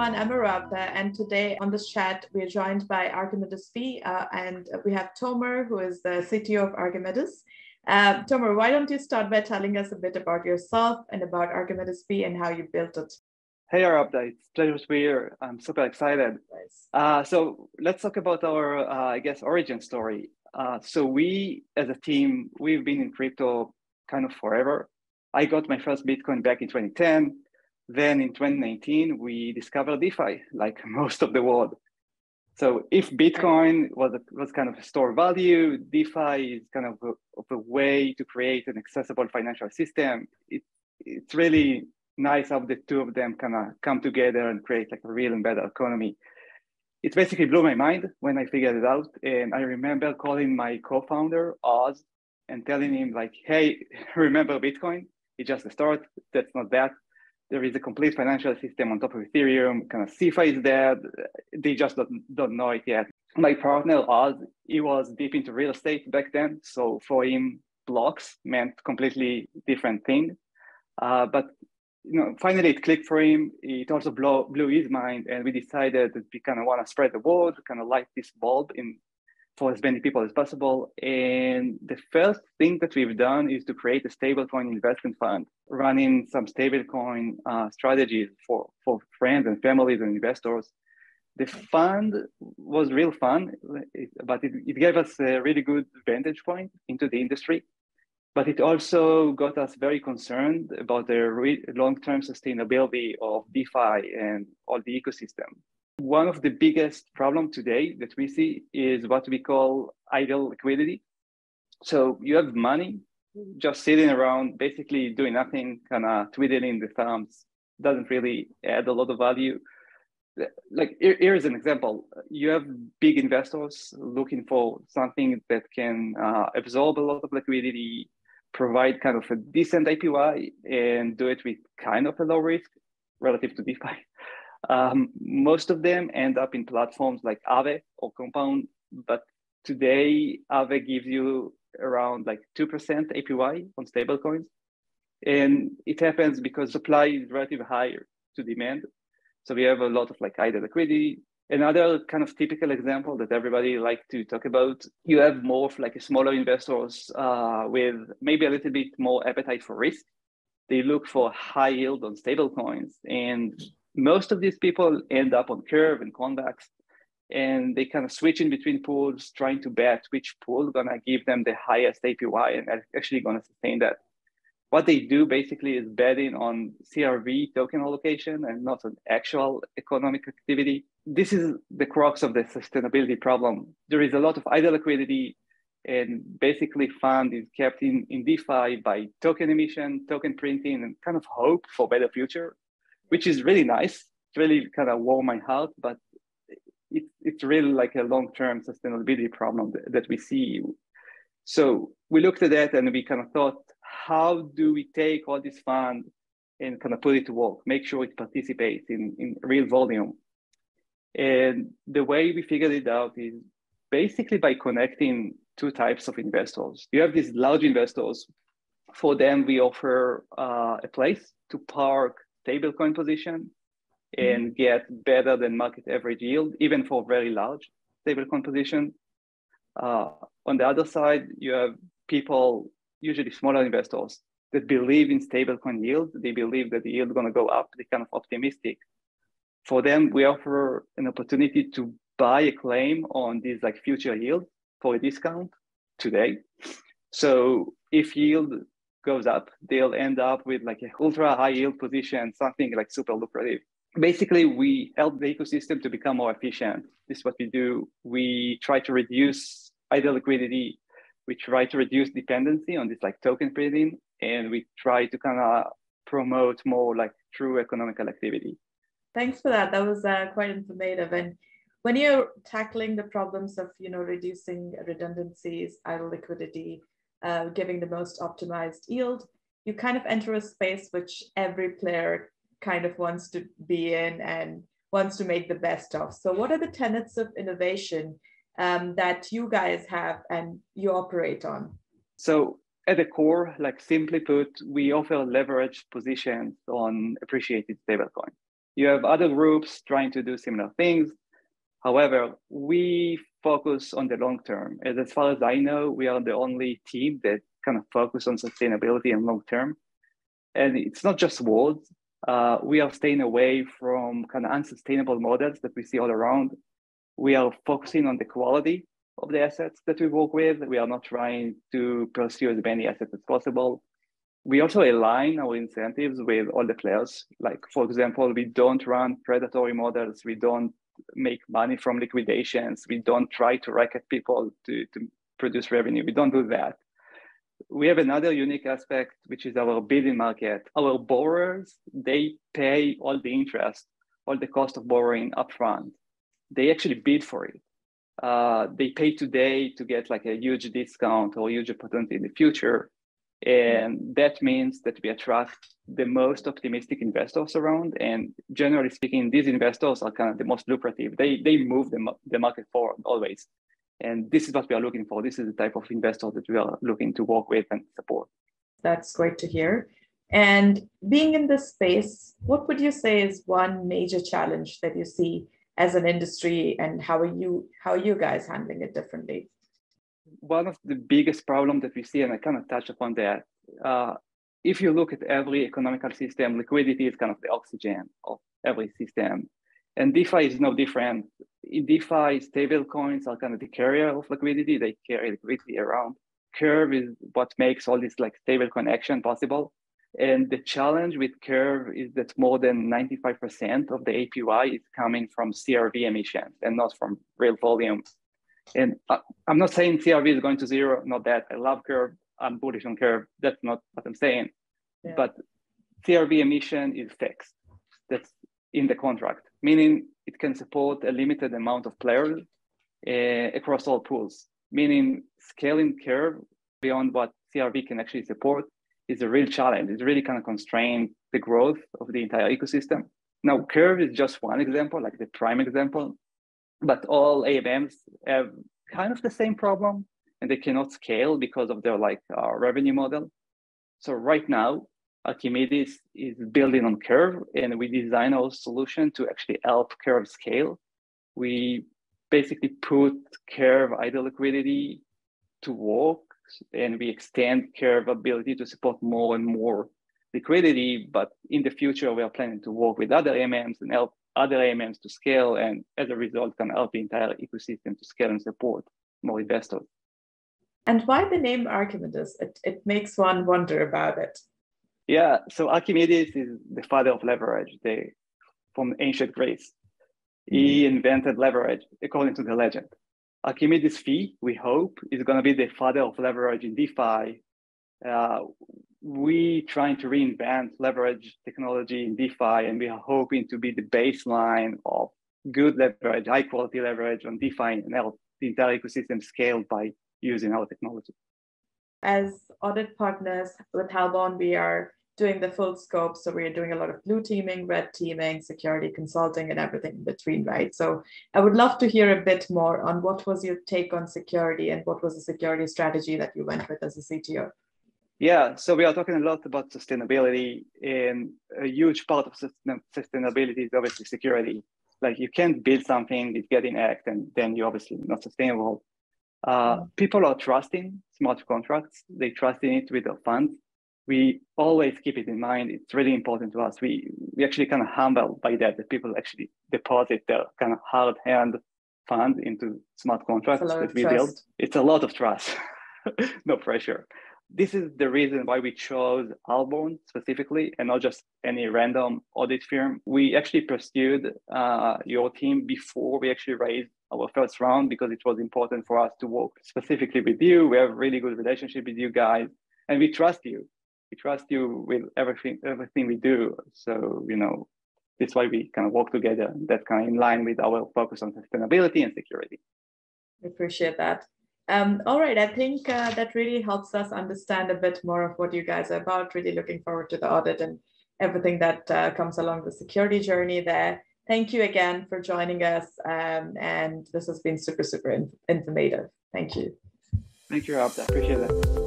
everyone. I'm Arabta, and today on this chat, we're joined by Archimedes V, and we have Tomer, who is the CTO of Archimedes. Tomer, why don't you start by telling us a bit about yourself and about Archimedes V and how you built it? Hey, Arabta, it's a pleasure to be here. I'm super excited. Nice. So let's talk about our, origin story. So we, as a team, we've been in crypto kind of forever. I got my first Bitcoin back in 2010. Then in 2019, we discovered DeFi, like most of the world. So if Bitcoin was kind of a store value, DeFi is kind of a way to create an accessible financial system. It's really nice how the two of them kind of come together and create like a real and better economy. It basically blew my mind when I figured it out. And I remember calling my co-founder, Oz, and telling him like, hey, remember Bitcoin? It's just a start. That's not that. There is a complete financial system on top of Ethereum. Kind of CeFi is dead. They just don't know it yet. My partner, Oz, he was deep into real estate back then. So for him, blocks meant completely different thing. But finally it clicked for him. It also blew his mind, and we decided that we kind of want to spread the word, kind of light this bulb for as many people as possible. And the first thing that we've done is to create a stablecoin investment fund, running some stablecoin strategies for friends and families and investors. The fund was real fun, but it gave us a really good vantage point into the industry. But it also got us very concerned about the long-term sustainability of DeFi and all the ecosystem. One of the biggest problems today that we see is what we call idle liquidity. So you have money just sitting around, basically doing nothing, kind of twiddling the thumbs, doesn't really add a lot of value. Like here's an example. You have big investors looking for something that can absorb a lot of liquidity, provide kind of a decent APY, and do it with kind of a low risk relative to DeFi. Most of them end up in platforms like Aave or Compound, but today Aave gives you around like 2% APY on stablecoins. And it happens because supply is relatively higher to demand. So we have a lot of like idle liquidity. Another kind of typical example that everybody like to talk about, you have more of like a smaller investors with maybe a little bit more appetite for risk. They look for high yield on stable coins. And most of these people end up on Curve and Convex, and they kind of switch in between pools, trying to bet which pool is gonna give them the highest APY and actually gonna sustain that. What they do basically is betting on CRV token allocation and not on actual economic activity. This is the crux of the sustainability problem. There is a lot of idle liquidity, and basically fund is kept in DeFi by token emission, token printing, and kind of hope for better future, which is really nice. It's really kind of warm my heart, but it's really like a long-term sustainability problem that we see. So we looked at that and we kind of thought, how do we take all this fund and kind of put it to work, make sure it participates in real volume? And the way we figured it out is basically by connecting two types of investors. You have these large investors. For them, we offer a place to park stablecoin position and get better than market average yield, even for very large stablecoin position. On the other side, you have people, usually smaller investors, that believe in stablecoin yield. They believe that the yield is going to go up. They're kind of optimistic. For them, we offer an opportunity to buy a claim on these like future yield for a discount today. So if yield goes up, they'll end up with like a ultra high yield position, something like super lucrative. Basically, we help the ecosystem to become more efficient. This is what we do. We try to reduce idle liquidity. We try to reduce dependency on this like token printing, and we try to kind of promote more like true economical activity. Thanks for that. That was quite informative. And when you're tackling the problems of reducing redundancies, idle liquidity, giving the most optimized yield, you kind of enter a space which every player kind of wants to be in and wants to make the best of. So what are the tenets of innovation that you guys have and you operate on? So at the core, like simply put, we offer leveraged positions on appreciated stablecoin. You have other groups trying to do similar things. However, we focus on the long term. As far as I know, we are the only team that kind of focus on sustainability and long term. And it's not just words. We are staying away from kind of unsustainable models that we see all around. We are focusing on the quality of the assets that we work with. We are not trying to pursue as many assets as possible. We also align our incentives with all the players. Like, for example, we don't run predatory models. We don't make money from liquidations. We don't try to racket people to produce revenue. We don't do that. We have another unique aspect, which is our bidding market. Our borrowers, they pay all the interest, all the cost of borrowing upfront. They actually bid for it. They pay today to get like a huge discount or huge opportunity in the future. And that means that we attract the most optimistic investors around. And generally speaking, these investors are kind of the most lucrative. They move the market forward always. And this is what we are looking for. This is the type of investor that we are looking to work with and support. That's great to hear. And being in this space, what would you say is one major challenge that you see as an industry, and how are you guys handling it differently? One of the biggest problems that we see, and I kind of touched upon that, if you look at every economical system, liquidity is kind of the oxygen of every system. And DeFi is no different. In DeFi, stable coins are kind of the carrier of liquidity. They carry liquidity around. Curve is what makes all this like stable coin action possible. And the challenge with Curve is that more than 95% of the APY is coming from CRV emissions and not from real volumes. And I'm not saying CRV is going to zero, not that. I love Curve. I'm bullish on Curve. That's not what I'm saying. Yeah. But CRV emission is fixed. That's in the contract, meaning it can support a limited amount of players across all pools, meaning scaling Curve beyond what CRV can actually support is a real challenge. It's really kind of constrained the growth of the entire ecosystem. Now, Curve is just one example, like the prime example, but all AMMs have kind of the same problem, and they cannot scale because of their revenue model. So right now, Archimedes is building on Curve, and we design our solution to actually help Curve scale. We basically put Curve idle liquidity to work, and we extend Curve ability to support more and more liquidity. But in the future, we are planning to work with other AMMs and help other AMMs to scale, and as a result, can help the entire ecosystem to scale and support more investors. And why the name Archimedes? It makes one wonder about it. Yeah, so Archimedes is the father of leverage from ancient Greece. He invented leverage, according to the legend. Archimedes' fee, we hope, is going to be the father of leverage in DeFi. We trying to reinvent leverage technology in DeFi, and we are hoping to be the baseline of good leverage, high quality leverage on DeFi, and help the entire ecosystem scale by using our technology. As audit partners with Halborn, we are doing the full scope. So we are doing a lot of blue teaming, red teaming, security consulting, and everything in between, right? So I would love to hear a bit more on what was your take on security, and what was the security strategy that you went with as a CTO? Yeah, so we are talking a lot about sustainability, and a huge part of sustainability is obviously security. Like, you can't build something, it gets hacked, and then you're obviously not sustainable. People are trusting smart contracts. They trust in it with their funds. We always keep it in mind. It's really important to us. We actually kind of humbled by that people actually deposit their kind of hard-hand funds into smart contracts that we build. It's a lot of trust, no pressure. This is the reason why we chose Halborn specifically, and not just any random audit firm. We actually pursued your team before we actually raised our first round, because it was important for us to work specifically with you. We have a really good relationship with you guys, and we trust you. We trust you with everything we do. So, that's why we kind of work together. That's kind of in line with our focus on sustainability and security. I appreciate that. All right, I think that really helps us understand a bit more of what you guys are about. Really looking forward to the audit and everything that comes along the security journey there. Thank you again for joining us. And this has been super, super informative. Thank you. Thank you, Rob. I appreciate it.